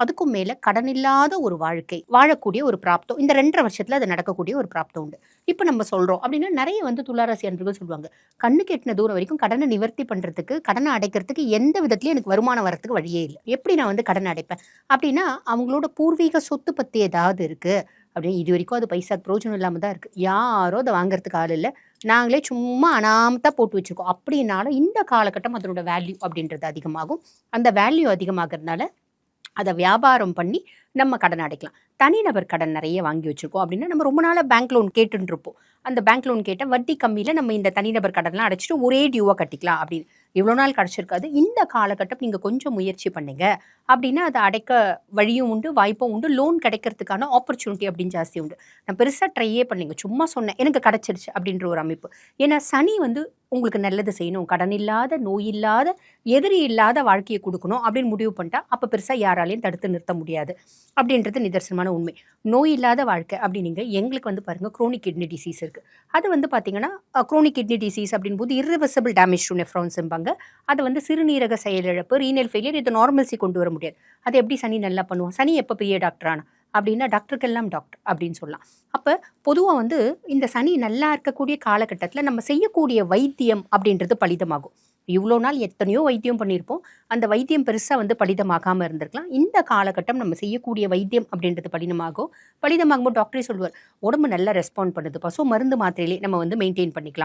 அதுக்கும் மேல கடன் இல்லாத ஒரு வாழ்க்கை வாழக்கூடிய ஒரு பிராப்தம் இந்த 2.5 வருஷத்துல அது நடக்கக்கூடிய ஒரு பிராப்தம் உண்டு. இப்ப நம்ம சொல்றோம் அப்படின்னா நிறைய துளாராசி அன்பர்கள் சொல்லுவாங்க, கண்ணுக்கு எட்டின தூரம் வரைக்கும் கடனை நிவர்த்தி பண்றதுக்கு, கடனை அடைக்கிறதுக்கு எந்த விதத்திலயும் எனக்கு வருமானம் வரத்துக்கு வழியே இல்லை, எப்படி நான் கடன் அடைப்பேன் அப்படின்னா, அவங்களோட பூர்வீக சொத்து பத்தி ஏதாவது இருக்கு அப்படின்னு. இது வரைக்கும் அது பைசா பிரோஜனம் இல்லாம தான் இருக்கு, யாரோ அதை வாங்குறதுக்கு ஆள் இல்லை, நாங்களே சும்மா அனாமத்தா போட்டு வச்சிருக்கோம் அப்படின்னாலும் இந்த காலகட்டம் அதனோட வேல்யூ அப்படின்றது அதிகமாகும். அந்த வேல்யூ அதிகமாகறதுனால அதை வியாபாரம் பண்ணி நம்ம கடன் அடைக்கலாம். தனிநபர் கடன் நிறைய வாங்கி வச்சிருக்கோம் அப்படின்னா, நம்ம ரொம்ப நாளாக பேங்க் லோன் கேட்டுன்னு இருப்போம். அந்த பேங்க் லோன் கேட்டால் வட்டி கம்மியில் நம்ம இந்த தனிநபர் கடன்லாம் அடைச்சிட்டு ஒரே டியூவாக கட்டிக்கலாம் அப்படின்னு. இவ்வளோ நாள் கிடச்சிருக்காது. இந்த காலகட்டம் நீங்கள் கொஞ்சம் முயற்சி பண்ணீங்க அப்படின்னா அதை அடைக்க வழியும் உண்டு, வாய்ப்பும் உண்டு, லோன் கிடைக்கிறதுக்கான ஆப்பர்ச்சுனிட்டி அப்படின்னு ஜாஸ்தி உண்டு. நான் பெருசாக ட்ரையே பண்ணீங்க, சும்மா சொன்னேன் எனக்கு கிடச்சிருச்சு அப்படின்ற ஒரு அமைப்பு. ஏன்னா சனி உங்களுக்கு நல்லது செய்யணும், கடன் இல்லாத, நோய் இல்லாத, எதிரி இல்லாத வாழ்க்கையை கொடுக்கணும் அப்படின்னு முடிவு பண்ணிட்டா அப்போ பெருசாக யாராலையும் தடுத்து நிறுத்த முடியாது அப்படின்றது நிதர்சனமான உண்மை. நோய் இல்லாத வாழ்க்கை அப்படின்னீங்க. எங்களுக்கு பாருங்கள் குரோனிக் கிட்னி டிசீஸ் இருக்குது. அது பார்த்தீங்கன்னா குரோனிக் கிட்னி டிசீஸ் அப்படின் போது இர்ரிவர்சிபிள் டேமேஜ் டு நெஃப்ரான்ஸ்ம்பாங்க. அதை சிறுநீரக செயலிழப்பு, ரீனல் ஃபெயிலியர், இது நார்மல்சி கொண்டு வர முடியாது. அது எப்படி சனி நல்லா பண்ணுவோம்? சனி எப்போ பெரிய டாக்டரானா அப்படின்னா டாக்டருக்கெல்லாம் டாக்டர் அப்படின்னு சொல்லலாம். அப்போ பொதுவாக இந்த சனி நல்லா இருக்கக்கூடிய காலகட்டத்தில் நம்ம செய்யக்கூடிய வைத்தியம் அப்படின்றது பலிதமாகும். இவ்வளோ நாள் எத்தனையோ வைத்தியம் பண்ணியிருப்போம், அந்த வைத்தியம் பெருசாக பலிதமாகாமல் இருந்திருக்கலாம். இந்த காலகட்டம் நம்ம செய்யக்கூடிய வைத்தியம் அப்படின்றது பலிதமாகும்போது டாக்டரே சொல்லுவார், உடம்பு நல்லா ரெஸ்பாண்ட் பண்ணுதுப்பா, ஸோ மருந்து மாத்திரையிலே நம்ம மெயின்டைன் பண்ணிக்கலாம்